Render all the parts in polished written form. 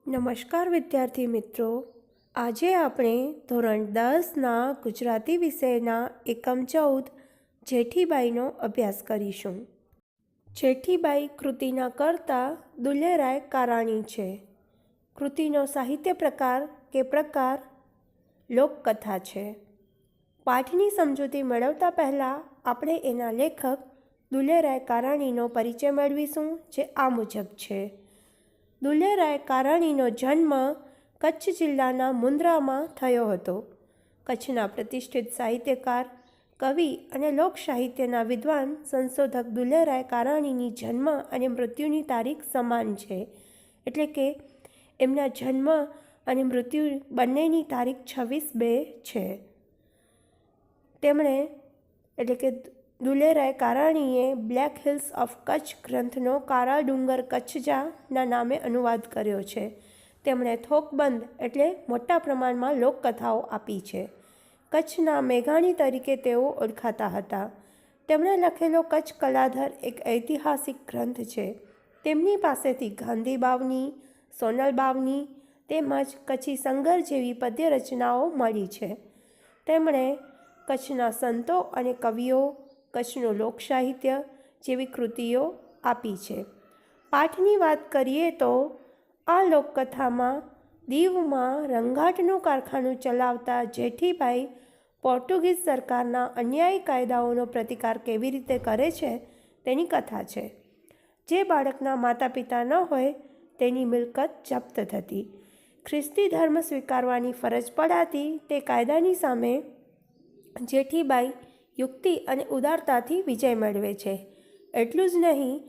નમસ્કાર વિદ્યાર્થી મિત્રો, આજે આપણે ધોરણ 10ના ગુજરાતી વિષયના એકમ 14 જેઠીબાઈનો અભ્યાસ કરીશું. જેઠીબાઈ કૃતિના કર્તા દુલેરાય કારાણી છે. કૃતિનો સાહિત્ય પ્રકાર કે પ્રકાર લોકકથા છે. પાઠની સમજૂતી મેળવતા પહેલાં આપણે એના લેખક દુલેરાય કારાણીનો પરિચય મેળવીશું, જે આ મુજબ છે. દુલેરાય કારાણીનો જન્મ કચ્છ જિલ્લાના મુન્દ્રામાં થયો હતો. કચ્છના પ્રતિષ્ઠિત સાહિત્યકાર, કવિ અને લોક સાહિત્યના વિદ્વાન સંશોધક દુલેરાય કારાણીની જન્મ અને મૃત્યુની તારીખ સમાન છે. એટલે કે એમના જન્મ અને મૃત્યુ બંનેની તારીખ 26/2 છે. તેમણે એટલે કે દુલેરાય કારાણીએ બ્લેક હિલ્સ ઓફ કચ્છ ગ્રંથનો કાળા ડુંગર કચ્છજાના નામે અનુવાદ કર્યો છે. તેમણે થોકબંધ એટલે મોટા પ્રમાણમાં લોકકથાઓ આપી છે. કચ્છના મેઘાણી તરીકે તેઓ ઓળખાતા હતા. તેમણે લખેલો કચ્છ કલાધર એક ઐતિહાસિક ગ્રંથ છે. તેમની પાસેથી ગાંધી બાવની, સોનલ બાવની તેમજ કચ્છી સંગર જેવી પદ્ય રચનાઓ મળી છે. તેમણે કચ્છના સંતો અને કવિઓ, કચ્છનું લોકસાહિત્ય જેવી કૃતિઓ આપી છે. પાઠની વાત કરીએ તો આ લોકકથામાં દીવમાં રંગાટનું કારખાનું ચલાવતા જેઠીબાઈ પોર્ટુગીઝ સરકારના અન્યાયી કાયદાઓનો પ્રતિકાર કેવી રીતે કરે છે તેની કથા છે. જે બાળકના માતા પિતા ન હોય તેની મિલકત જપ્ત થતી. ખ્રિસ્તી ધર્મ સ્વીકારવાની ફરજ પડાતી તે કાયદાની સામે જેઠીબાઈ યુક્તિ અને ઉદારતાથી વિજય મેળવે છે. એટલું જ નહીં,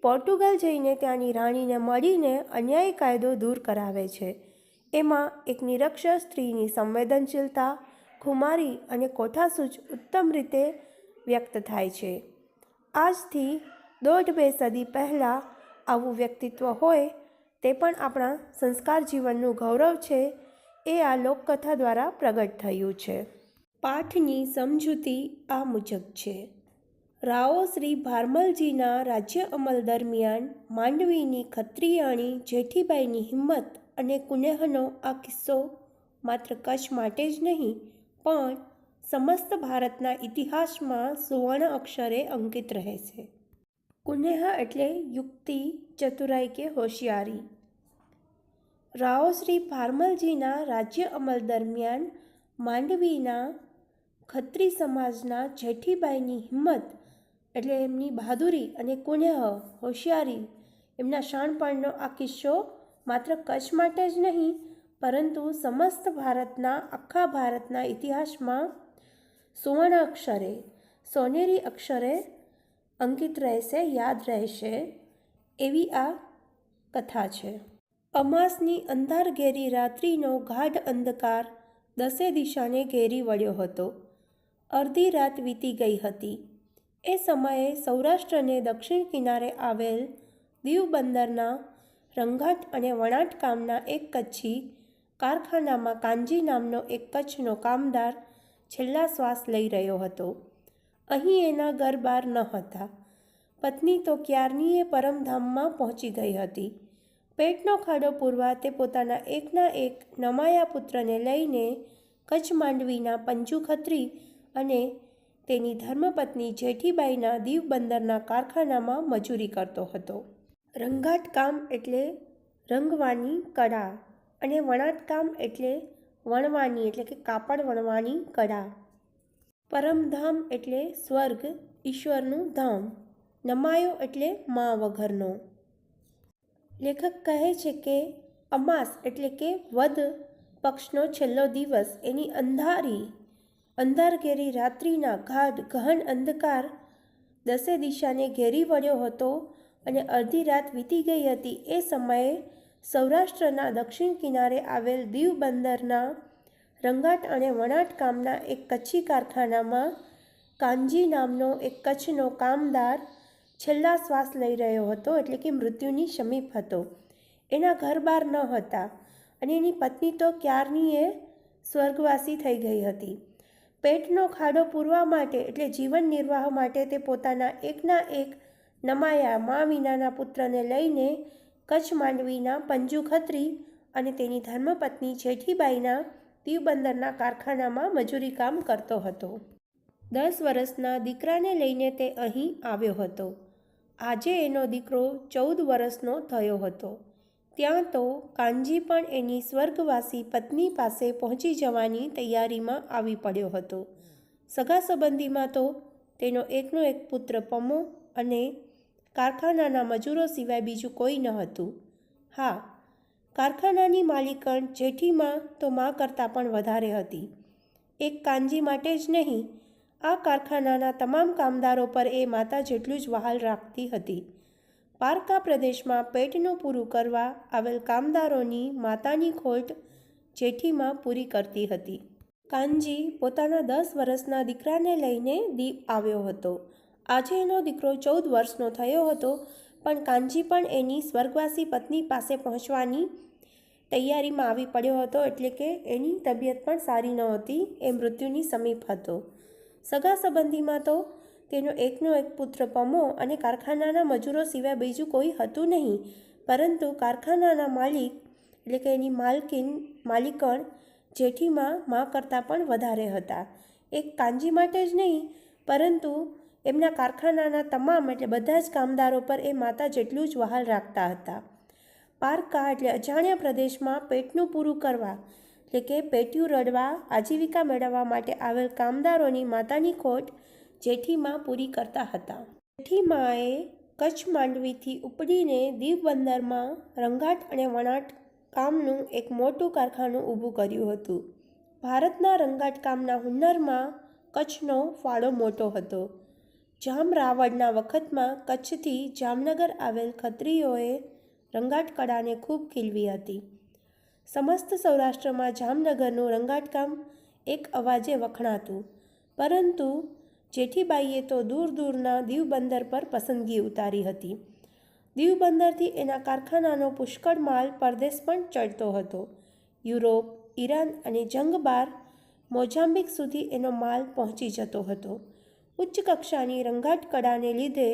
પોર્ટુગલ જઈને ત્યાંની રાણીને મળીને અન્યાયી કાયદો દૂર કરાવે છે. એમાં એક નિરક્ષર સ્ત્રીની સંવેદનશીલતા, ખુમારી અને કોઠાસૂઝ ઉત્તમ રીતે વ્યક્ત થાય છે. આજથી 1.5-2 સદી પહેલાં આવું વ્યક્તિત્વ હોય તે પણ આપણા સંસ્કાર જીવનનું ગૌરવ છે. એ આ લોકકથા દ્વારા પ્રગટ થયું છે. પાઠની સમજૂતી આ મુજબ છે. રાઓ શ્રી ભારમલજીના રાજ્ય અમલ દરમિયાન માંડવીની ખત્રિયાણી જેઠીબાઈની હિંમત અને કુનેહનો આ કિસ્સો માત્ર કચ્છ માટે જ નહીં પણ સમસ્ત ભારતના ઇતિહાસમાં સુવર્ણ અક્ષરે અંકિત રહેશે. કુનેહ એટલે યુક્તિ, ચતુરાઈ કે હોશિયારી. રાઓ શ્રી ભારમલજીના રાજ્ય અમલ દરમિયાન માંડવીના ખત્રી સમાજના જેઠીબાઈની હિંમત એટલે એમની બહાદુરી અને કુનેહ, હોશિયારી, એમના શાણપણનો આ કિસ્સો માત્ર કચ્છ માટે જ નહીં પરંતુ સમસ્ત આખા ભારતના ઇતિહાસમાં સુવર્ણ અક્ષરે, સોનેરી અક્ષરે અંકિત રહેશે, યાદ રહેશે એવી આ કથા છે. અમાસની અંધાર ઘેરી રાત્રિનો ગાઢ અંધકાર દસે દિશાને ઘેરી વળ્યો હતો. અડધી રાત વીતી ગઈ હતી. એ સમયે સૌરાષ્ટ્રને દક્ષિણ કિનારે આવેલ દીવ બંદરના રંગાટ અને વણાટ કામના એક કચ્છી કારખાનામાં કાનજી નામનો એક કચ્છનો કામદાર છેલ્લા શ્વાસ લઈ રહ્યો હતો. અહીં એના ઘર-બાર ન હતા. પત્ની તો ક્યારનીએ પરમધામમાં પહોંચી ગઈ હતી. પેટનો ખાડો પૂરવા તે પોતાના એકના એક નમાયા પુત્રને લઈને કચ્છ માંડવીના પંજુ ખત્રી અને તેની ધર્મપત્ની જેઠીબાઈના દીવ બંદરના કારખાનામાં મજૂરી કરતો હતો. રંગાટ કામ એટલે રંગવાની કળા અને વણાટ કામ એટલે વણવાની એટલે કે કાપડ વણવાની કળા. પરમધામ એટલે સ્વર્ગ, ઈશ્વરનું ધામ. નમાયો એટલે મા વગરનો. લેખક કહે છે કે અમાસ એટલે કે વદ પક્ષનો છેલ્લો દિવસ એની અંધાર ઘેરી રાત્રિના ગાઢ ગહન અંધકાર દસે દિશાને ઘેરી વળ્યો હતો અને અડધી રાત વીતી ગઈ હતી. એ સમયે સૌરાષ્ટ્રના દક્ષિણ કિનારે આવેલ દીવ બંદરના રંગાટ અને વણાટ કામના એક કચ્છી કારખાનામાં કાનજી નામનો એક કચ્છનો કામદાર છેલ્લા શ્વાસ લઈ રહ્યો હતો એટલે કે મૃત્યુની સમીપ હતો. એના ઘર-બાર ન હતા અને એની પત્ની તો ક્યારનીએ સ્વર્ગવાસી થઈ ગઈ હતી. પેટનો ખાડો પૂરવા માટે એટલે જીવન નિર્વાહ માટે તે પોતાના એકના એક નમાયા મા વિનાના પુત્રને લઈને કચ્છ માંડવીના પંજુ ખત્રી અને તેની ધર્મપત્ની જેઠીબાઈના દીવબંદરના કારખાનામાં મજૂરી કામ કરતો હતો. 10 વર્ષના દીકરાને લઈને તે અહીં આવ્યો હતો. આજે એનો દીકરો 14 વર્ષનો થયો હતો. ત્યાં તો કાનજી પણ એની સ્વર્ગવાસી પત્ની પાસે પહોંચી જવાની તૈયારીમાં આવી પડ્યો હતો. સગા સંબંધીમાં તો તેનો એકનો એક પુત્ર પમો અને કારખાનાના મજૂરો સિવાય બીજું કોઈ ન હતું. હા, કારખાનાની માલિકણ જેઠીમાં તો મા કરતાં પણ વધારે હતી. એક કાનજી માટે જ નહીં, આ કારખાનાના તમામ કામદારો પર એ માતા જેટલું જ વહાલ રાખતી હતી. પારકા પ્રદેશમાં પેટનું પૂરું કરવા આવેલ કામદારોની માતાની ખોટ જેઠીમાં પૂરી કરતી હતી. કાનજી પોતાના 10 વર્ષના દીકરાને લઈને દીવ આવ્યો હતો. આજે એનો દીકરો 14 વર્ષનો થયો હતો, પણ કાનજી પણ એની સ્વર્ગવાસી પત્ની પાસે પહોંચવાની તૈયારીમાં આવી પડ્યો હતો. એટલે કે એની તબિયત પણ સારી નહોતી, એ મૃત્યુની સમીપ હતો. સગા સંબંધીમાં તો તેનો એકનો એક પુત્ર પમો અને કારખાનાના મજૂરો સિવાય બીજું કોઈ હતું નહીં, પરંતુ કારખાનાના માલિક એટલે કે એની માલિકણ જેઠીમાં મા કરતાં પણ વધારે હતા. એક કાનજી માટે જ નહીં, પરંતુ એમના કારખાનાના તમામ એટલે બધા જ કામદારો પર એ માતા જેટલું જ વહાલ રાખતા હતા. પારકા એટલે અજાણ્યા પ્રદેશમાં પેટનું પૂરું કરવા એટલે કે પેટ્યું રડવા આજીવિકા મેળવવા માટે આવેલ કામદારોની માતાની ખોટ જેઠીમાં પૂરી કરતા હતા. જેઠીમાએ કચ્છ માંડવીથી ઉપડીને દીવ બંદરમાં રંગાટ અને વણાટ કામનું એક મોટું કારખાનું ઊભું કર્યું હતું. ભારતના રંગાટ કામના હુન્નરમાં કચ્છનો ફાળો મોટો હતો. જામ રાવળના વખતમાં કચ્છથી જામનગર આવેલ ખત્રીઓએ રંગાટ કળાને ખૂબ ખીલવી હતી. સમસ્ત સૌરાષ્ટ્રમાં જામનગરનું રંગાટકામ એક અવાજે વખણાતું, પરંતુ જેઠીબાઈએ તો દૂર દૂરના દીવ બંદર પર પસંદગી ઉતારી હતી. દીવ બંદરથી એના કારખાનાનો પુષ્કળ માલ પરદેશ પણ ચડતો હતો. યુરોપ, ઈરાન અને જંગબાર મોઝામ્બિક સુધી એનો માલ પહોંચી જતો હતો. ઉચ્ચ કક્ષાની રંગાટ કળાને લીધે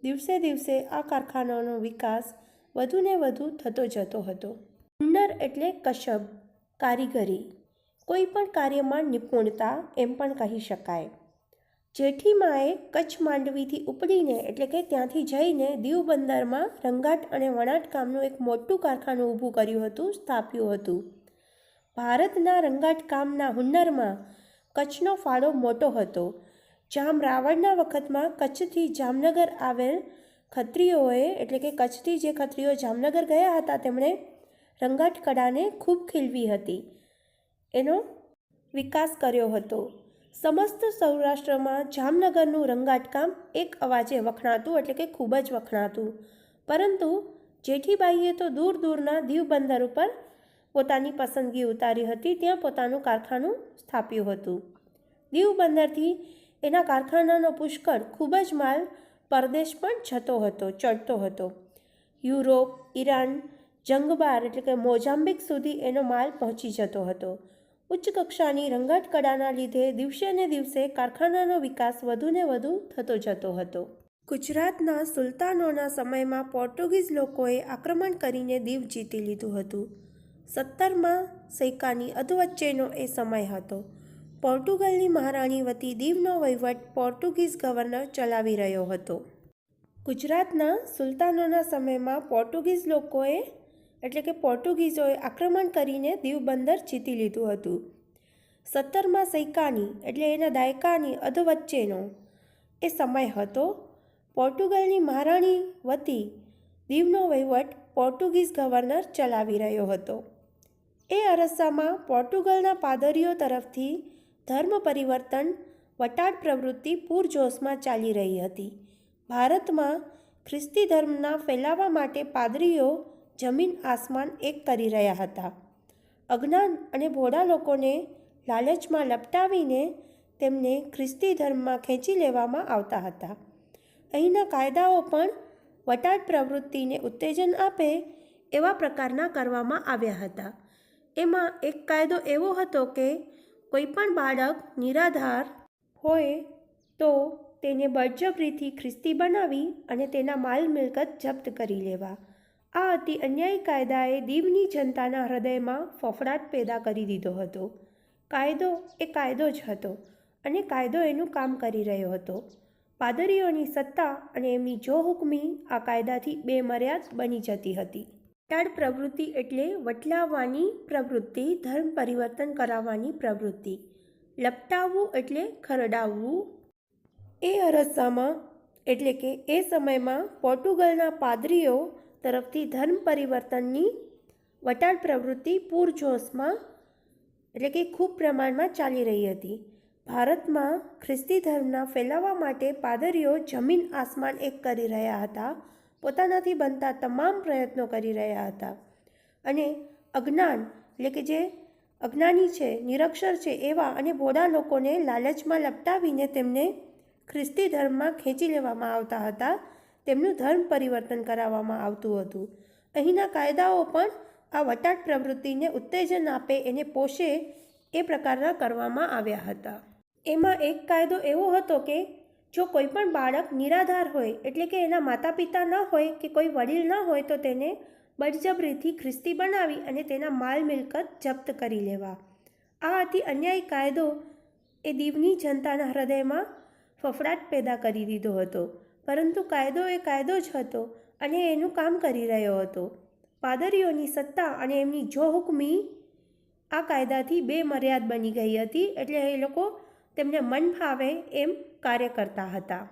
દિવસે દિવસે આ કારખાનાનો વિકાસ વધુને વધુ થતો જતો હતો. હુન્નર એટલે કસબ, કારીગરી, કોઈ પણ કાર્યમાં નિપુણતા એમ પણ કહી શકાય. જેઠીમાએ કચ્છ માંડવીથી ઉપડીને એટલે કે ત્યાંથી જઈને દીવ બંદરમાં રંગાટ અને વણાટ કામનું એક મોટું કારખાનું ઊભું કર્યું હતું, સ્થાપ્યું હતું. ભારતના રંગાટ કામના હુન્નરમાં કચ્છનો ફાળો મોટો હતો. જામ રાવળના વખતમાં કચ્છથી જામનગર આવેલ ખત્રીઓએ એટલે કે કચ્છથી જે ખત્રીઓ જામનગર ગયા હતા તેમણે રંગાટ કળાને ખૂબ ખીલવી હતી, એનો વિકાસ કર્યો હતો. સમસ્ત સૌરાષ્ટ્રમાં જામનગરનું રંગાટકામ એક અવાજે વખણાતું એટલે કે ખૂબ જ વખણાતું, પરંતુ જેઠીબાઈએ તો દૂર દૂરના દીવ બંદર ઉપર પોતાની પસંદગી ઉતારી હતી, ત્યાં પોતાનું કારખાનું સ્થાપ્યું હતું. દીવ બંદરથી એના કારખાનાનો પુષ્કળ ખૂબ જ માલ પરદેશ પણ ચડતો હતો. યુરોપ, ઈરાન, જંગબાર એટલે કે મોઝામ્બિક સુધી એનો માલ પહોંચી જતો હતો. ઉચ્ચ કક્ષાની રંગાટ કળાના લીધે દિવસે ને દિવસે કારખાનાનો વિકાસ વધુને વધુ થતો જતો હતો. ગુજરાતના સુલતાનોના સમયમાં પોર્ટુગીઝ લોકોએ આક્રમણ કરીને દીવ જીતી લીધું હતું. 17મા સૈકાની અધવચ્ચેનો એ સમય હતો. પોર્ટુગલની મહારાણી વતી દીવનો વહીવટ પોર્ટુગીઝ ગવર્નર ચલાવી રહ્યો હતો. ગુજરાતના સુલતાનોના સમયમાં પોર્ટુગીઝોએ આક્રમણ કરીને દીવ બંદર જીતી લીધું હતું. 17મા સૈકાની એટલે એના દાયકાની અધવચ્ચેનો એ સમય હતો. પોર્ટુગલની મહારાણી વતી દીવનો વહીવટ પોર્ટુગીઝ ગવર્નર ચલાવી રહ્યો હતો. એ અરસામાં પોર્ટુગલના પાદરીઓ તરફથી ધર્મ પરિવર્તન વટાળ પ્રવૃત્તિ પૂરજોશમાં ચાલી રહી હતી. ભારતમાં ખ્રિસ્તી ધર્મના ફેલાવા માટે પાદરીઓ જમીન આસમાન એક કરી રહ્યા હતા. અજ્ઞાન અને ભોળા લોકોને લાલચમાં લપટાવીને તેમને ખ્રિસ્તી ધર્મમાં ખેંચી લેવામાં આવતા હતા. અહીંના કાયદાઓ પણ વટાળ પ્રવૃત્તિને ઉત્તેજન આપે એવા પ્રકારના કરવામાં આવ્યા હતા. એમાં એક કાયદો એવો હતો કે કોઈ પણ બાળક નિરાધાર હોય તો તેને બળજબરીથી ખ્રિસ્તી બનાવી અને તેના માલ મિલકત જપ્ત કરી લેવા. આ અતિ અન્યાયી કાયદાએ દીવની જનતાના હૃદયમાં ફફડાટ પેદા કરી દીધો હતો. કાયદો એ કાયદો જ હતો અને કાયદો એનું કામ કરી રહ્યો હતો. પાદરીઓની સત્તા અને એમની જોહુકમી આ કાયદાથી બેમર્યાદ બની જતી હતી. વટાડ પ્રવૃત્તિ એટલે વટલાવવાની પ્રવૃત્તિ, ધર્મ પરિવર્તન કરાવવાની પ્રવૃત્તિ. લપટાવવું એટલે ખરડાવવું. એ અરસામાં એટલે કે એ સમયમાં પોર્ટુગલના પાદરીઓ તરફથી ધર્મ પરિવર્તનની વટાડ પ્રવૃત્તિ પૂરજોશમાં એટલે કે ખૂબ પ્રમાણમાં ચાલી રહી હતી. ભારતમાં ખ્રિસ્તી ધર્મના ફેલાવા માટે પાદરીઓ જમીન આસમાન એક કરી રહ્યા હતા. પોતાનાથી બનતા તમામ પ્રયત્નો કરી રહ્યા હતા અને અજ્ઞાન એટલે કે જે અજ્ઞાની છે, નિરક્ષર છે એવા અને ભોળા લોકોને લાલચમાં લપટાવીને તેમને ખ્રિસ્તી ધર્મમાં ખેંચી લેવામાં આવતા હતા. તેમનું ધર્મ પરિવર્તન કરાવવામાં આવતું હતું. અહીંના કાયદાઓ પણ આ વટાડ પ્રવૃત્તિને ઉત્તેજન આપે, એને પોષે એ પ્રકારના કરવામાં આવ્યા હતા. એમાં એક કાયદો એવો હતો કે જો કોઈ પણ બાળક નિરાધાર હોય એટલે કે એના માતા પિતા ન હોય કે કોઈ વડીલ ન હોય તો તેને બળજબરીથી ખ્રિસ્તી બનાવી અને તેના માલ મિલકત જપ્ત કરી લેવા. આ અતિ અન્યાયી કાયદો એ દીવની જનતાના હૃદયમાં ફફડાટ પેદા કરી દીધો હતો. પરંતુ કાયદો એ કાયદો જ હતો અને એનું કામ કરી રહ્યો હતો. પાદરીઓની સત્તા અને એમની જોહુકમી આ કાયદાથી બેમર્યાદ બની ગઈ હતી. એટલે એ લોકો તેમને મન ફાવે એમ કાર્ય કરતા હતા.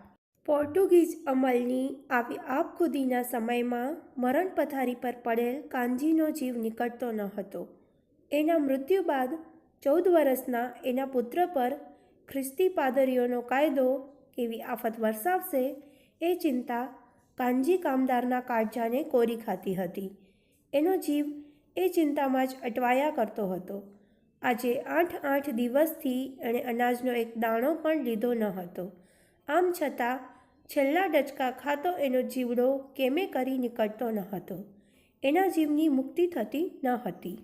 પોર્ટુગીઝ અમલની આવી આપખુદીના સમયમાં મરણ પથારી પર પડેલ કાનજીનો જીવ નીકળતો ન હતો. એના મૃત્યુ બાદ 14 વર્ષના એના પુત્ર પર ખ્રિસ્તી પાદરીઓનો કાયદો કેવી આફત વરસાવશે એ ચિંતા કાનજી કામદારના કાળજાને કોરી ખાતી હતી. એનો જીવ એ ચિંતામાં જ અટવાયા કરતો હતો. આજે 8 દિવસથી એણે અનાજનો એક દાણો પણ લીધો ન હતો. આમ છતાં છેલ્લા ડચકા ખાતો એનો જીવડો કેમે કરી નીકળતો ન હતો. એના જીવની મુક્તિ થતી ન હતી.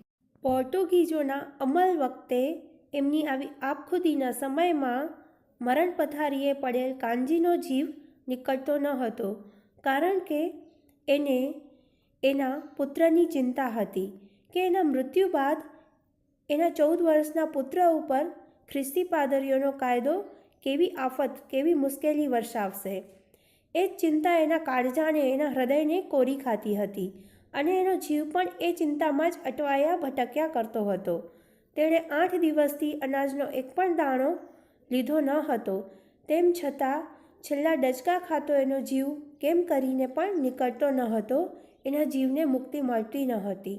પોર્ટુગીઝોના અમલ વખતે એમની આવી આપખુદીના સમયમાં મરણ પથારીએ પડેલ કાનજીનો જીવ નીકળતો ન હતો. કારણ કે એને એના પુત્રની ચિંતા હતી કે એના મૃત્યુ બાદ એના 14 વર્ષના પુત્ર ઉપર ખ્રિસ્તી પાદરીઓનો કાયદો કેવી આફત, કેવી મુશ્કેલી વરસાવશે. એ જ ચિંતા એના કાળજાને, એના હૃદયને કોરી ખાતી હતી અને એનો જીવ પણ એ ચિંતામાં જ અટવાયા ભટક્યા કરતો હતો. તેણે 8 દિવસથી અનાજનો એક પણ દાણો લીધો ન હતો. તેમ છતાં છેલ્લા ડચકા ખાતો એનો જીવ કેમ કરીને પણ નીકળતો ન હતો. એના જીવને મુક્તિ મળતી ન હતી.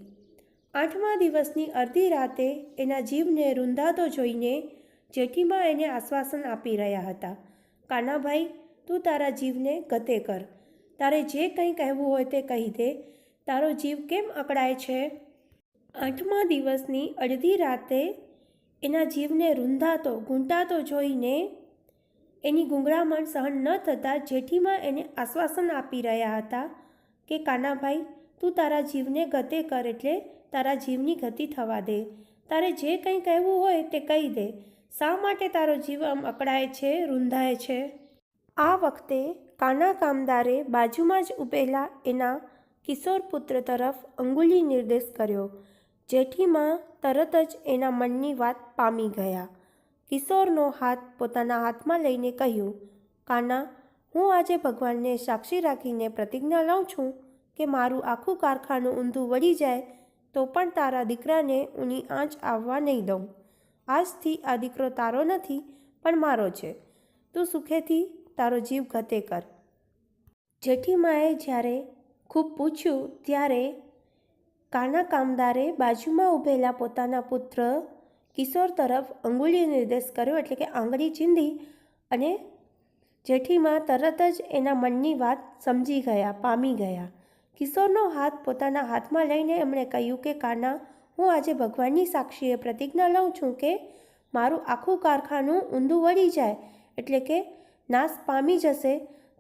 8મા દિવસની અડધી રાતે એના જીવને રૂંધાતો જોઈને જેઠીમાં એને આશ્વાસન આપી રહ્યા હતા. કાનાભાઈ, તું તારા જીવને ગતે કર. તારે જે કંઈ કહેવું હોય તે કહી દે. તારો જીવ કેમ અકળાય છે? 8મા દિવસની અડધી રાતે એના જીવને રૂંધાતો, ઘૂંટાતો જોઈને એની ગૂંગળામણ સહન ન થતાં જેઠીમાં એને આશ્વાસન આપી રહ્યા હતા કે કાનાભાઈ, તું તારા જીવને ગતે કર એટલે તારા જીવની ગતિ થવા દે. તારે જે કંઈ કહેવું હોય તે કહી દે. શા માટે તારો જીવ આમ અકળાય છે, રૂંધાય છે? આ વખતે કાના કામદારે બાજુમાં જ ઊભેલા એના કિશોર પુત્ર તરફ અંગુલી નિર્દેશ કર્યો. જેઠીમાં તરત જ એના મનની વાત પામી ગયા. કિશોરનો હાથ પોતાના હાથમાં લઈને કહ્યું, કાના, હું આજે ભગવાનને સાક્ષી રાખીને પ્રતિજ્ઞા લઉં છું કે મારું આખું કારખાનું ઊંધું વળી જાય તો પણ તારા દીકરાને ઊની આંચ આવવા નહીં દઉં. આજથી આ દીકરો તારો નથી પણ મારો છે. તું સુખેથી તારો જીવ ગતે કર. જેઠીમાએ જ્યારે ખૂબ પૂછ્યું ત્યારે કાના કામદારે બાજુમાં ઊભેલા પોતાના પુત્ર કિશોર તરફ અંગુલી નિર્દેશ કર્યો એટલે કે આંગળી ચીંધી અને જેઠીમાં તરત જ એના મનની વાત સમજી ગયા, પામી ગયા. કિશોરનો હાથ પોતાના હાથમાં લઈને એમણે કહ્યું કે કાના, હું આજે ભગવાનની સાક્ષીએ પ્રતિજ્ઞા લઉં છું કે મારું આખું કારખાનું ઊંધું વળી જાય એટલે કે નાશ પામી જશે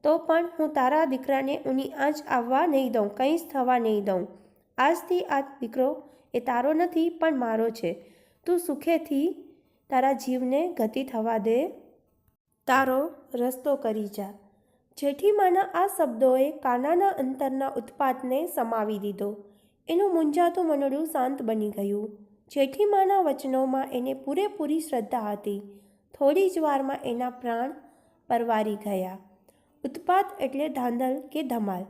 તો પણ હું તારા દીકરાને ઊની આંચ આવવા નહીં દઉં, કંઈ જ થવા નહીં દઉં. આજથી આ દીકરો એ તારો નથી પણ મારો છે. તું સુખેથી તારા જીવને ગતિ થવા દે, તારો રસ્તો કરી જા. જેઠીમાના આ શબ્દોએ કાનાના અંતરના ઉત્પાતને સમાવી દીધો. એનું મૂંઝાતું મનડું શાંત બની ગયું. જેઠીમાના વચનોમાં એને પૂરેપૂરી શ્રદ્ધા હતી. થોડી જ વારમાં એના પ્રાણ પરવારી ગયા. ઉત્પાત એટલે ધાંધલ કે ધમાલ.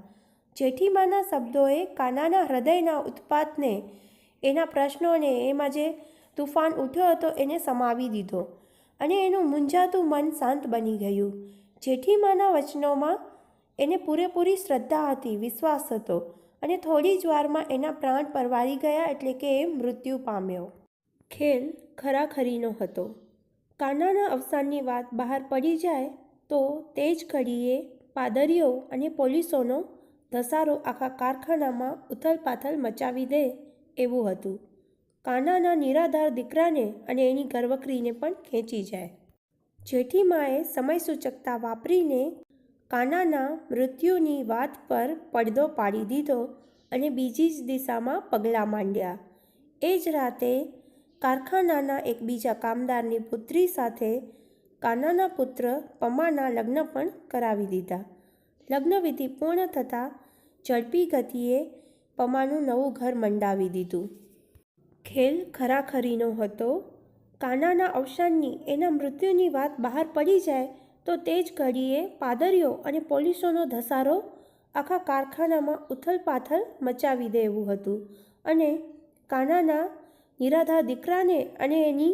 જેઠીમાના શબ્દોએ કાનાના હૃદયના ઉત્પાતને, એના પ્રશ્નોને, એમાં જે તુફાન ઉઠ્યો હતો એને સમાવી દીધો અને એનું મૂંઝાતું મન શાંત બની ગયું. જેઠીમાના વચનોમાં એને પૂરેપૂરી શ્રદ્ધા હતી, વિશ્વાસ હતો અને થોડી જ વારમાં એના પ્રાણ પરવારી ગયા એટલે કે એ મૃત્યુ પામ્યો. ખેલ ખરાખરીનો હતો. કાનાના અવસાનની વાત બહાર પડી જાય તો તે જ ઘડીએ પાદરીઓ અને પોલીસોનો ધસારો આખા કારખાનામાં ઉથલપાથલ મચાવી દે એવું હતું. કાનાના નિરાધાર દીકરાને અને એની ઘરવકરીને પણ ખેંચી જાય. જેઠીમાએ સમયસૂચકતા વાપરીને કાનાના મૃત્યુની વાત પર પડદો પાડી દીધો અને બીજી જ દિશામાં પગલાં માંડ્યા. એ જ રાતે કારખાનાના એક બીજા કામદારની પુત્રી સાથે કાનાના પુત્ર પમાના લગ્ન પણ કરાવી દીધા. લગ્નવિધિ પૂર્ણ થતાં ઝડપી ગતિએ પમાનું નવું ઘર મંડાવી દીધું. ખેલ ખરાખરીનો હતો. કાનાના અવસાનની, એના મૃત્યુની વાત બહાર પડી જાય તો તે જ ઘડીએ પાદરીઓ અને પોલીસોનો ધસારો આખા કારખાનામાં ઉથલપાથલ મચાવી દે એવું હતું અને કાનાના નિરાધાર દીકરાને અને એની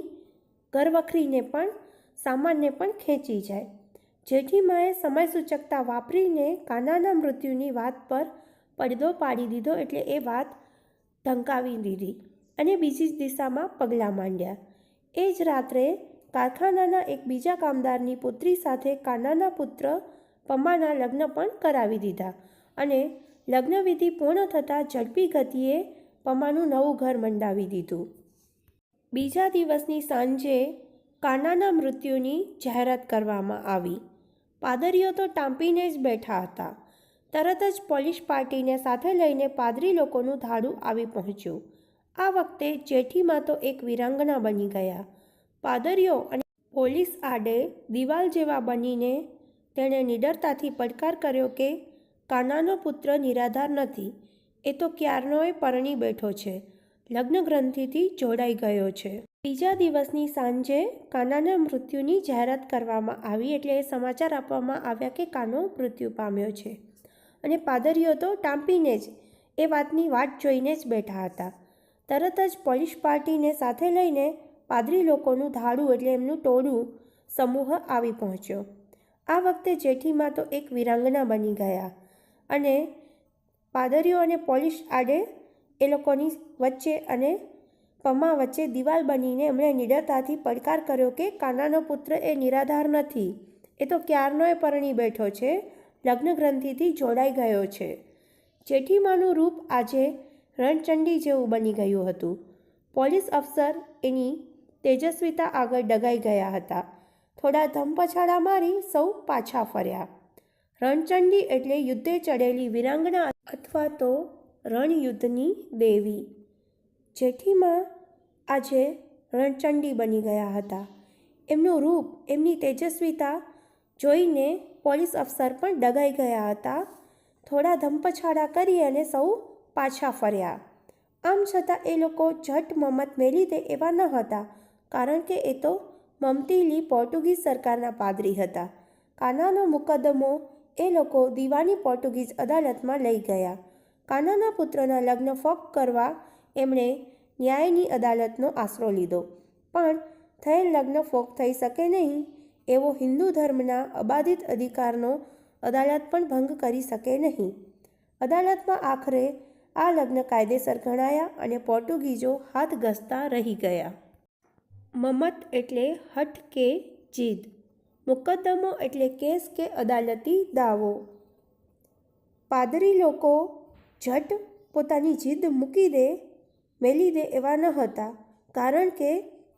ઘરવખરીને પણ, સામાનને પણ ખેંચી જાય. જેઠીમાએ સમયસૂચકતા વાપરીને કાનાના મૃત્યુની વાત પર પડદો પાડી દીધો એટલે એ વાત ઢંકાવી દીધી અને બીજી જ દિશામાં પગલાં માંડ્યા. એ જ રાત્રે કારખાનાના એક બીજા કામદારની પુત્રી સાથે કાનાના પુત્ર પમાના લગ્ન પણ કરાવી દીધા અને લગ્નવિધિ પૂર્ણ થતાં ઝડપી ગતિએ પમાનું નવું ઘર મંડાવી દીધું. બીજા દિવસની સાંજે કાનાના મૃત્યુની જાહેરાત કરવામાં આવી. પાદરીઓ તો ટાંપીને જ બેઠા હતા. તરત જ પોલીસ પાર્ટીને સાથે લઈને પાદરી લોકોનું ધાડું આવી પહોંચ્યું. આ વખતે જેઠીમાં તો એક વીરાંગના બની ગયા. પાદરીઓ અને પોલીસ આડે દિવાલ જેવા બનીને તેણે નિડરતાથી પડકાર કર્યો કે કાનાનો પુત્ર નિરાધાર નથી, એ તો ક્યારનોય પરણી બેઠો છે, લગ્ન ગ્રંથિથી જોડાઈ ગયો છે. બીજા દિવસની સાંજે કાનાના મૃત્યુની જાહેરાત કરવામાં આવી એટલે એ સમાચાર આપવામાં આવ્યા કે કાનો મૃત્યુ પામ્યો છે અને પાદરીઓ તો ટાંપીને જ એ વાતની વાટ જોઈને જ બેઠા હતા. તરત જ પોલીસ પાર્ટીને સાથે લઈને પાદરી લોકોનું ધાડું એટલે એમનું ટોળું સમૂહ આવી પહોંચ્યો. આ વખતે જેઠીમાં તો એક વીરાંગના બની ગયા અને પાદરીઓ અને પોલીસ આડે એ લોકોની વચ્ચે અને પમા વચ્ચે દિવાલ બનીને એમણે નિડરતાથી પડકાર કર્યો કે કાનાનો પુત્ર એ નિરાધાર નથી, એ તો ક્યારનોય પરણી બેઠો છે, લગ્ન ગ્રંથિથી જોડાઈ ગયો છે. જેઠીમાનું રૂપ આજે રણચંડી જેવું બની ગયું હતું. પોલીસ અફસર એની તેજસ્વીતા આગળ ડગાઈ ગયા હતા. થોડા ધમપછાડા મારી સૌ પાછા ફર્યા. રણચંડી એટલે યુદ્ધે ચડેલી વીરાંગના અથવા તો રણયુદ્ધની દેવી. જેઠીમાં આજે રણચંડી બની ગયા હતા. એમનું રૂપ, એમની તેજસ્વીતા જોઈને પોલીસ અફસર પણ ડગાઈ ગયા હતા. થોડા ધમપછાડા કરી અને સૌ પાછા ફર્યા. આમ છતાં એ લોકો ઝટ મમત મેલી દે એવા ન હતા, કારણ કે એ તો મમતીલી પોર્ટુગીઝ સરકારના પાદરી હતા. કાનાનો મુકદ્દમો એ લોકો દીવાની પોર્ટુગીઝ અદાલતમાં લઈ ગયા. કાનાના પુત્રના લગ્ન ફોક કરવા એમણે ન્યાયની અદાલતનો આશરો લીધો, પણ થયેલ લગ્ન ફોક થઈ શકે નહીં એવો હિન્દુ ધર્મના અબાધિત અધિકારનો અદાલત પણ ભંગ કરી શકે નહીં. અદાલતમાં આખરે આ લગ્ન કાયદેસર ગણાયા અને પોર્ટુગીઝો હાથ ઘસતા રહી ગયા. મમત એટલે હઠ કે જીદ. મુકદ્દમો એટલે કેસ કે અદાલતી દાવો. પાદરી લોકો ઝટ પોતાની જીદ મેલી દે એવા ન હતા, કારણ કે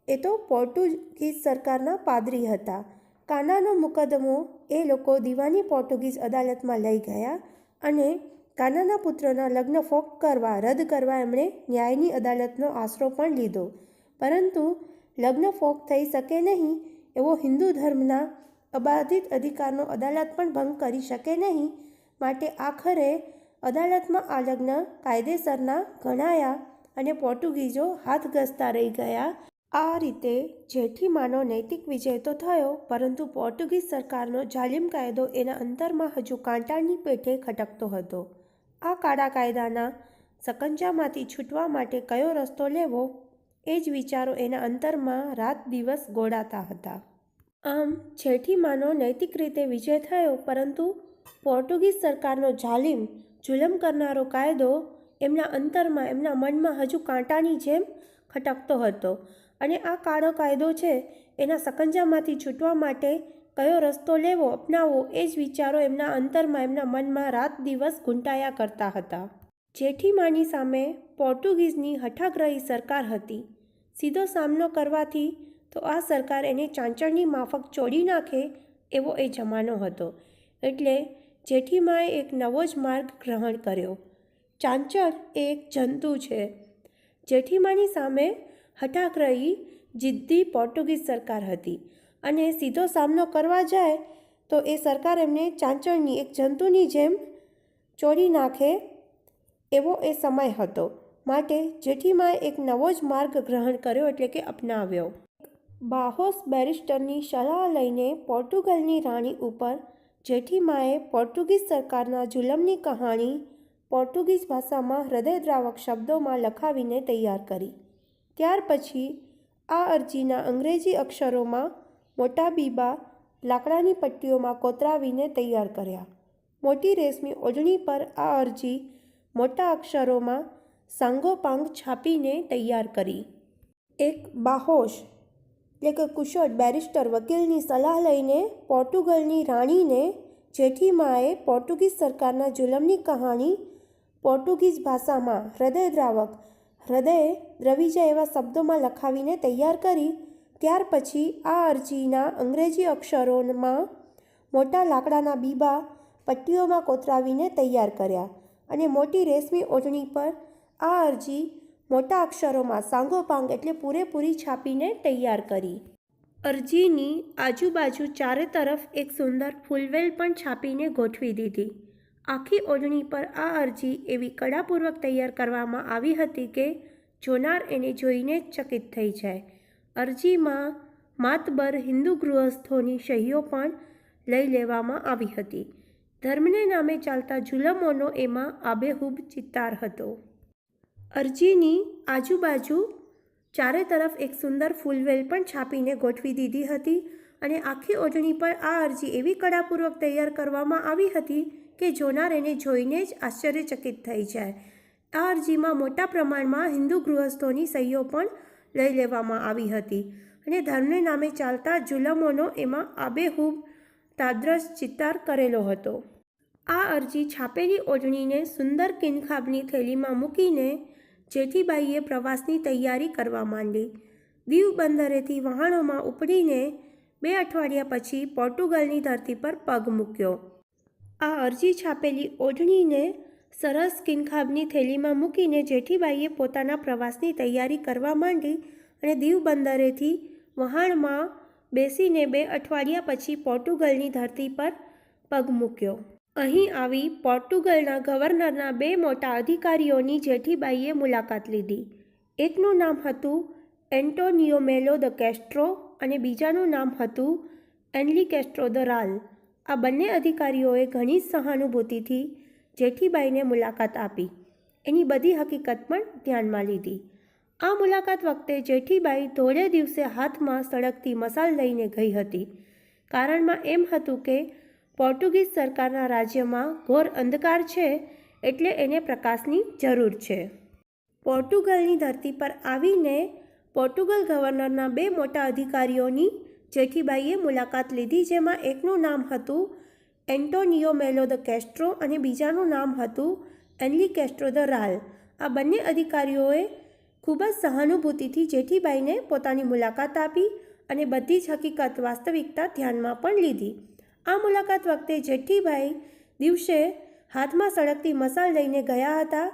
એ તો પોર્ટુગીઝ સરકારના પાદરી હતા. કાનાનો મુકદ્દમો એ લોકો દીવાની પોર્ટુગીઝ અદાલતમાં લઈ ગયા અને કાનાના પુત્રના લગ્ન ફોક કરવા, રદ કરવા એમણે ન્યાયની અદાલતનો આશરો પણ લીધો. પરંતુ લગ્ન ફોક થઈ શકે નહીં એવો હિન્દુ ધર્મના અબાધિત અધિકારનો અદાલત પણ ભંગ કરી શકે નહીં, માટે આખરે અદાલતમાં આ લગ્ન કાયદેસરના ગણાયા અને પોર્ટુગીઝો હાથગસતા રહી ગયા. આ રીતે જેઠીમાનો નૈતિક વિજય તો થયો, પરંતુ પોર્ટુગીઝ સરકારનો જાલિમ કાયદો એના અંતરમાં હજુ કાંટાની પેઠે ખટકતો હતો. આ કાળા કાયદાના સકંજામાંથી છૂટવા માટે કયો રસ્તો લેવો, એ જ વિચારો એના અંતરમાં રાત દિવસ ગોળાતા હતા. આમ જેઠીમાનો નૈતિક રીતે વિજય થયો, પરંતુ પોર્ટુગીઝ સરકારનો જાલિમ જુલમ કરનારો કાયદો એમના અંતરમાં, એમના મનમાં હજુ કાંટાની જેમ ખટકતો હતો. અને આ કાળો કાયદો છે એના સકંજામાંથી છૂટવા માટે કયો રસ્તો લેવો, અપનાવવો, એ જ વિચારો એમના અંતરમાં, એમના મનમાં રાત દિવસ ઘૂંટાયા કરતા હતા. જેઠીમાની સામે પોર્ટુગીઝની હઠાગ્રહી સરકાર હતી. સીધો સામનો કરવાથી તો આ સરકાર એને ચાંચળની માફક ચોડી નાખે એવો એ જમાનો હતો. એટલે જેઠીમાએ એક નવો જ માર્ગ ગ્રહણ કર્યો. ચાંચળ એ એક જંતુ છે. જેઠીમાની સામે હઠાગ્રહી જિદ્દી પોર્ટુગીઝ સરકાર હતી અને સીધો સામનો કરવા જાય તો એ સરકાર એમને ચાંચળની, એક જંતુની જેમ ચોરી નાખે એવો એ સમય હતો. માટે જેઠીમાએ એક નવો જ માર્ગ ગ્રહણ કર્યો, એટલે કે અપનાવ્યો. બાહોસ બેરિસ્ટરની સલાહ લઈને પોર્ટુગલની રાણી ઉપર જેઠીમાએ પોર્ટુગીઝ સરકારના જુલમની કહાણી પોર્ટુગીઝ ભાષામાં હૃદયદ્રાવક શબ્દોમાં લખાવીને તૈયાર કરી. ત્યાર પછી આ અરજીના અંગ્રેજી અક્ષરોમાં મોટા બીબા લાકડાની પટ્ટીઓમાં કોતરાવીને તૈયાર કર્યા. મોટી રેશમી ઓઢણી પર આ અરજી મોટા અક્ષરોમાં સાંગોપાંગ છાપીને તૈયાર કરી. એક બાહોશ એટલે કે કુશળ બેરિસ્ટર વકીલની સલાહ લઈને પોર્ટુગલની રાણીને જેઠીમાએ પોર્ટુગીઝ સરકારના જુલમની કહાણી પોર્ટુગીઝ ભાષામાં હૃદયદ્રાવક, હૃદય દ્રવી જાય એવા શબ્દોમાં લખાવીને તૈયાર કરી. ત્યાર પછી આ અરજીના અંગ્રેજી અક્ષરોમાં મોટા લાકડાના બીબા પટ્ટીઓમાં કોતરાવીને તૈયાર કર્યા અને મોટી રેશમી ઓઢણી પર આ અરજી મોટા અક્ષરોમાં સાંગોપાંગ એટલે પૂરેપૂરી છાપીને તૈયાર કરી. અરજીની આજુબાજુ ચારે તરફ એક સુંદર ફૂલવેલ પણ છાપીને ગોઠવી દીધી. આખી ઓઢણી પર આ અરજી એવી કળાપૂર્વક તૈયાર કરવામાં આવી હતી કે જોનાર એને જોઈને જ ચકિત થઈ જાય. અરજીમાં માતબર હિન્દુ ગૃહસ્થોની સહીઓ પણ લઈ લેવામાં આવી હતી. ધર્મને નામે ચાલતા જુલમોનો એમાં આબેહૂબ ચિત્તાર હતો. અરજીની આજુબાજુ ચારે તરફ એક સુંદર ફૂલવેલ પણ છાપીને ગોઠવી દીધી હતી અને આખી ઓઢણી પર આ અરજી એવી કળાપૂર્વક તૈયાર કરવામાં આવી હતી કે જોનાર એને જોઈને જ આશ્ચર્યચકિત થઈ જાય. આ અરજીમાં મોટા પ્રમાણમાં હિન્દુ ગૃહસ્થોની સહીઓ પણ લઈ લેવામાં આવી હતી અને ધર્મને નામે ચાલતા જુલમોનો એમાં આબેહૂબ તાદ્રશ ચિત્તાર કરેલો હતો. આ અરજી છાપેલી ઓઢણીને સુંદર કિનખાબની થેલીમાં મૂકીને જેઠીબાઈએ પ્રવાસની તૈયારી કરવા માંડી. દીવ બંદરેથી વહાણોમાં ઉપડીને 2 અઠવાડિયા પછી પોર્ટુગલની ધરતી પર પગ મૂક્યો. આ અરજી છાપેલી ઓઢણીને સરસ કિનખાબની થેલીમાં મૂકીને જેઠીબાઈએ પોતાના પ્રવાસની તૈયારી કરવા માંડી અને દીવ બંદરેથી વહાણમાં બેસીને 2 અઠવાડિયા પછી પોર્ટુગલની ધરતી પર પગ મૂક્યો. અહીં આવી પોર્ટુગલના ગવર્નરના 2 મોટા અધિકારીઓની જેઠીબાઈએ મુલાકાત લીધી. એકનું નામ હતું એન્ટોનિયો મેલો દ કેસ્ટ્રો અને બીજાનું નામ હતું એનલી કેસ્ટ્રો દ રાલ. આ બંને અધિકારીઓએ ઘણી સહાનુભૂતિથી જેઠીબાઈને મુલાકાત આપી. એની બધી હકીકત પણ ધ્યાનમાં લીધી. આ મુલાકાત વખતે જેઠીબાઈ ધોળે દિવસે હાથમાં સળગતી મસાલ લઈને ગઈ હતી. કારણમાં એમ હતું કે પોર્ટુગીઝ સરકારના રાજ્યમાં ઘોર અંધકાર છે, એટલે એને પ્રકાશની જરૂર છે. પોર્ટુગલની ધરતી પર આવીને પોર્ટુગલ ગવર્નરના 2 મોટા અધિકારીઓની જેઠીબાઈએ મુલાકાત લીધી, જેમાં એકનું નામ હતું એન્ટોનિયો મેલો દ કેસ્ટ્રો અને બીજાનું નામ હતું એનલી કેસ્ટ્રો દ રાલ. આ બંને અધિકારીઓએ ખૂબ જ સહાનુભૂતિથી જેઠીબાઈને પોતાની મુલાકાત આપી અને બધી જ હકીકત, વાસ્તવિકતા ધ્યાનમાં પણ લીધી. આ મુલાકાત વખતે જેઠીબાઈ દિવસે હાથમાં સળગતી મસાલ લઈને ગયા હતા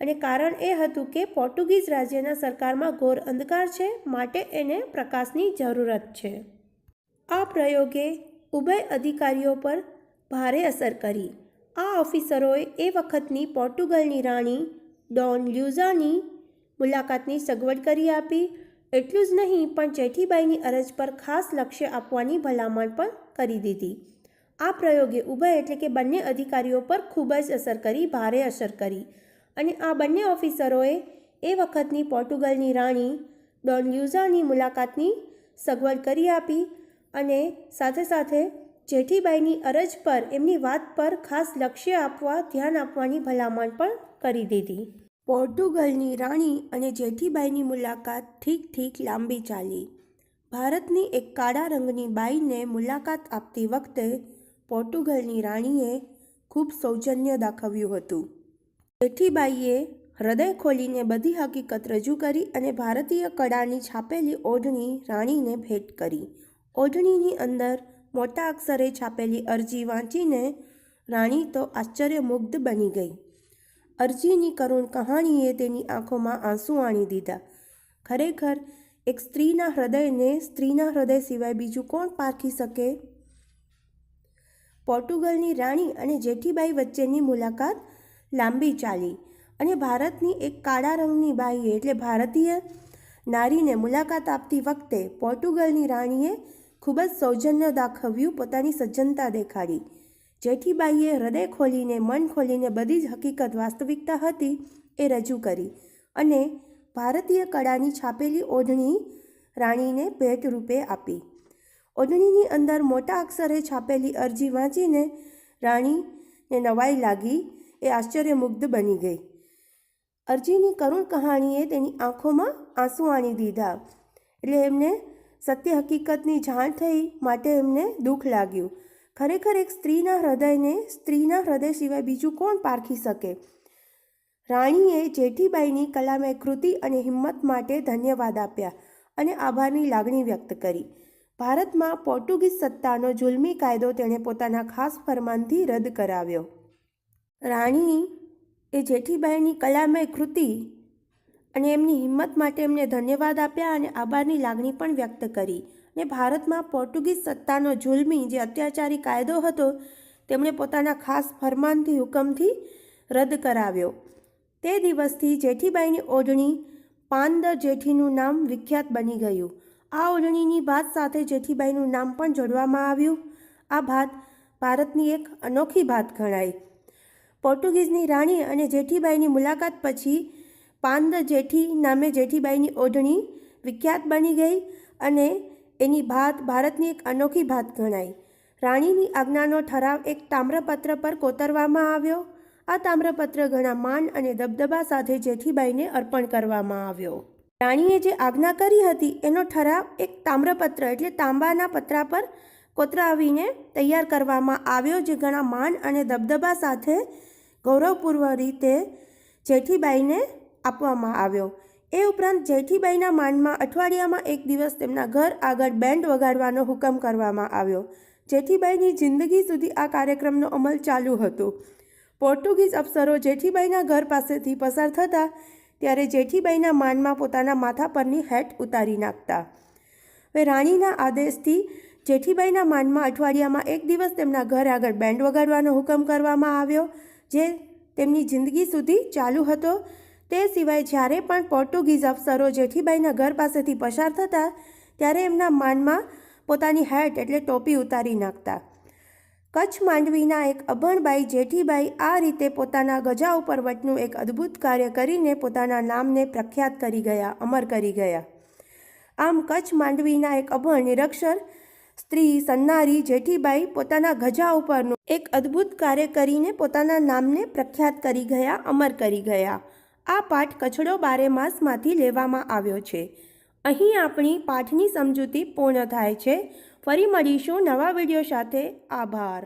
અને કારણ એ હતું કે પોર્ટુગીઝ રાજ્યના સરકારમાં ઘોર અંધકાર છે, માટે એને પ્રકાશની જરૂરત છે. આ પ્રયોગે ઉભય અધિકારીઓ પર ભારે અસર કરી. આ ઓફિસરોએ એ વખતની પોર્ટુગલની રાણી ડોન લ્યુઝાની મુલાકાતની સગવડ કરી આપી. એટલું જ નહીં પણ જેઠીબાઈની અરજ પર ખાસ લક્ષ્ય આપવાની ભલામણ પણ કરી દીધી. આ પ્રયોગે ઉભય એટલે કે બંને અધિકારીઓ પર ખૂબ જ અસર કરી, ભારે અસર કરી. અને આ બંને ઓફિસરોએ એ વખતની પોર્ટુગલની રાણી ડોન લ્યુઝાની મુલાકાતની સગવડ કરી આપી અને સાથે સાથે જેઠીબાઈની અરજ પર એમની વાત પર ખાસ લક્ષ્ય આપવા, ધ્યાન આપવાની ભલામણ પણ કરી દીધી. પોર્ટુગલની રાણી અને જેઠીબાઈની મુલાકાત ઠીક લાંબી ચાલી. ભારતની એક કાળા રંગની બાઈને મુલાકાત આપતી વખતે પોર્ટુગલની રાણીએ ખૂબ સૌજન્ય દાખવ્યું હતું. જેઠીબાઈએ હૃદય ખોલીને બધી હકીકત રજૂ કરી અને ભારતીય કળાની છાપેલી ઓઢણી રાણીને ભેટ કરી. ઓઢણીની અંદર મોટા અક્ષરે છાપેલી અરજી વાંચીને રાણી તો આશ્ચર્યમુગ્ધ બની ગઈ. અરજીની કરુણ કહાણીએ તેની આંખોમાં આંસુ આણી દીધા. ખરેખર એક સ્ત્રીના હૃદયને સ્ત્રીના હૃદય સિવાય બીજું કોણ પારખી શકે? પોર્ટુગલની રાણી અને જેઠીબાઈ વચ્ચેની મુલાકાત લાંબી ચાલી અને ભારતની એક કાળા રંગની બાઈએ એટલે ભારતીય નારીને મુલાકાત આપતી વખતે પોર્ટુગલની રાણીએ ખૂબ જ સૌજન્ય દાખવ્યું, પોતાની સજ્જનતા દેખાડી. જેઠીબાઈએ હૃદય ખોલીને, મન ખોલીને બધી જ હકીકત, વાસ્તવિકતા હતી એ રજૂ કરી અને ભારતીય કળાની છાપેલી ઓઢણી રાણીને ભેટ રૂપે આપી. ઓઢણીની અંદર મોટા અક્ષરે છાપેલી અરજી વાંચીને રાણીને નવાઈ લાગી, એ આશ્ચર્યમુગ્ધ બની ગઈ. અરજીની કરુણ કહાણીએ તેની આંખોમાં આંસુ આણી દીધા. એટલે એમને સત્ય હકીકતની જાણ થઈ, માટે એમને દુઃખ લાગ્યું. ખરેખર એક સ્ત્રીના હૃદયને સ્ત્રીના હૃદય સિવાય બીજું કોણ પારખી શકે? રાણીએ જેઠીબાઈની કલામય કૃતિ અને હિંમત માટે ધન્યવાદ આપ્યા અને આભારની લાગણી વ્યક્ત કરી. ભારતમાં પોર્ટુગીઝ સત્તાનો જુલ્મી કાયદો તેણે પોતાના ખાસ ફરમાનથી રદ કરાવ્યો. રાણી એ જેઠીબાઈની કલામય કૃતિ અને એમની હિંમત માટે એમને ધન્યવાદ આપ્યા અને આભારની લાગણી પણ વ્યક્ત કરી. ને ભારતમાં પોર્ટુગીઝ સત્તાનો જુલ્મી જે અત્યાચારી કાયદો હતો તેમણે પોતાના ખાસ ફરમાનથી, હુકમથી રદ કરાવ્યો. તે દિવસથી જેઠીબાઈની ઓઢણી પાંદ જેઠીનું નામ વિખ્યાત બની ગયું. આ ઓઢણીની ભાત સાથે જેઠીબાઈનું નામ પણ જોડવામાં આવ્યું. આ ભાત ભારતની એક અનોખી ભાત ગણાય. પોર્ટુગીઝની રાણી અને જેઠીબાઈની મુલાકાત પછી પાંદ જેઠી નામે જેઠીબાઈની ઓઢણી વિખ્યાત બની ગઈ અને એની ભાત ભારતની એક અનોખી ભાત ગણાઈ. રાણીની આજ્ઞાનો ઠરાવ એક તામ્રપત્ર પર કોતરવામાં આવ્યો. આ તામ્રપત્ર ઘણા માન અને દબદબા સાથે જેઠીબાઈને અર્પણ કરવામાં આવ્યો. રાણીએ જે આજ્ઞા કરી હતી એનો ઠરાવ એક તામ્રપત્ર એટલે તાંબાના પતરા પર કોતરાવીને તૈયાર કરવામાં આવ્યો, જે ઘણા માન અને દબદબા સાથે ગૌરવપૂર્વક રીતે જેઠીબાઈને આપવામાં આવ્યો. એ ઉપરાંત જેઠીબાઈના માનમાં અઠવાડિયામાં એક દિવસ તેમના ઘર આગળ બેન્ડ વગાડવાનો હુકમ કરવામાં આવ્યો. જેઠીબાઈની જિંદગી સુધી આ કાર્યક્રમનો અમલ ચાલુ હતો. પોર્ટુગીઝ અફસરો જેઠીબાઈના ઘર પાસેથી પસાર થતા ત્યારે જેઠીબાઈના માનમાં પોતાના માથા પરની હેટ ઉતારી નાખતા. હવે રાણીના આદેશથી જેઠીબાઈના માનમાં અઠવાડિયામાં એક દિવસ તેમના ઘર આગળ બેન્ડ વગાડવાનો હુકમ કરવામાં આવ્યો, જે તેમની જિંદગી સુધી ચાલુ હતો. તે સિવાય જ્યારે પણ પોર્ટુગીઝ અફસરો જેઠીબાઈના ઘર પાસેથી પસાર થતા ત્યારે એમના માનમાં પોતાની હેટ એટલે ટોપી ઉતારી નાખતા. કચ્છ માંડવીના એક અભણબાઈ જેઠીબાઈ આ રીતે પોતાના ગજા ઉપર વટનું એક અદ્ભુત કાર્ય કરીને પોતાના નામને પ્રખ્યાત કરી ગયા, અમર કરી ગયા. આમ કચ્છ માંડવીના એક અભણ નિરક્ષર સ્ત્રી સન્નારી જેઠીબાઈ પોતાના ગજા ઉપરનું એક અદ્ભુત કાર્ય કરીને પોતાના નામને પ્રખ્યાત કરી ગયા, અમર કરી ગયા. આ પાઠ કચ્છડો બારેમાસમાંથી લેવામાં આવ્યો છે. અહીં આપણી પાઠની સમજૂતી પૂર્ણ થાય છે. ફરી મળીશું નવા વિડીયો સાથે. આભાર.